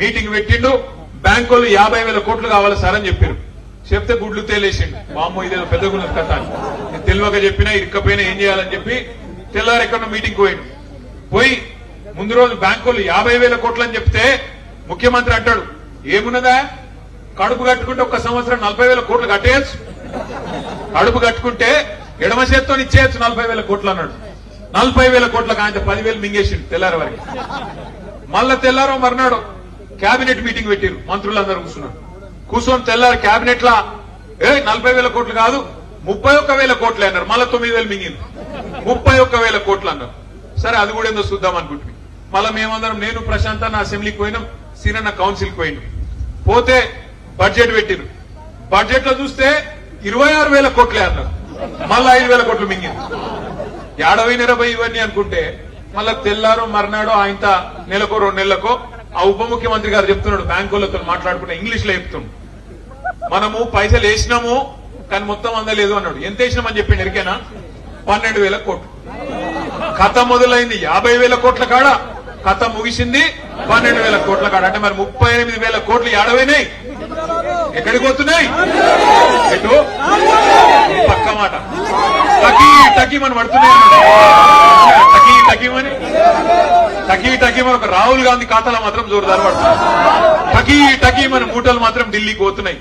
Meeting పెట్టిండు. Bank 50,000 కోట్లు కావాలి సార్ అని చెప్పారు. చెప్తే గుడ్లు తేలేసిండు. వామ్మో ఇదేదో పెద్ద గుణం కథ అని నేను తెలియక చెప్పినా ఇరుక్కపోయినా ఏం చేయాలని చెప్పి తెల్లారు ఎక్కడో మీటింగ్ పోయిండు. పోయి ముందు రోజు బ్యాంకులు 50,000 కోట్లు అని చెప్తే ముఖ్యమంత్రి అంటాడు, ఏమున్నదా కడుపు కట్టుకుంటే ఒక్క సంవత్సరం 40,000 కోట్లు కట్టేయచ్చు, కడుపు కట్టుకుంటే ఎడమ చేత్తో ఇచ్చేయచ్చు 40,000 కోట్లు అన్నాడు. 40,000 కోట్లకు ఆయన 10,000 మింగేసిండు తెల్లారి వరకు. మళ్ళా తెల్లారో మర్నాడు కేబినెట్ మీటింగ్ పెట్టారు. మంత్రులందరూ కూర్చున్నారు. కూర్చొని తెల్లారు కేబినెట్ లా 40,000 కోట్లు కాదు 31,000 కోట్లే అన్నారు. మళ్ళా 9,000 మింగింది. 31,000 కోట్లు అన్నారు. సరే అది కూడా ఏందో చూద్దాం అనుకుంటుంది. మళ్ళా మేమందరం నేను ప్రశాంత్ అన్న అసెంబ్లీకి పోయినాం, సీనన్న కౌన్సిల్కి పోయినాం. పోతే బడ్జెట్ పెట్టిరు. బడ్జెట్ లో చూస్తే 26,000 కోట్లే అన్నారు. మళ్ళా 5,000 కోట్లు మింగింది. ఏడవైన ఇవన్నీ అనుకుంటే మళ్ళా తెల్లారో మర్నాడో ఆయన నెలకో 2 నెలలకో ఆ ఉప ముఖ్యమంత్రి గారు చెప్తున్నాడు, బ్యాంకులతో మాట్లాడుకుంటే ఇంగ్లీష్ లో చెప్తున్నాడు, మనము పైసలు వేసినాము కానీ మొత్తం అందలేదు అన్నాడు. ఎంత వేసినామని చెప్పిండు ఎరికేనా? 12,000 కోట్లు. కథ మొదలైంది 50,000 కోట్ల కాడ, కథ ముగిసింది 12,000 కోట్ల కాడ. అంటే మరి 38,000 కోట్లు ఏడవైనాయి, ఎక్కడికి పోతున్నాయి? ఎటు? పక్క మాట టకీ టకీ మనం పడుతున్నాయి. టకీ టకీమని టకీ టకీమని ఒక రాహుల్ గాంధీ ఖాతాలో మాత్రం జోరుదారు పడుతుంది. టకీ టకీమని మూటలు మాత్రం ఢిల్లీకి పోతున్నాయి.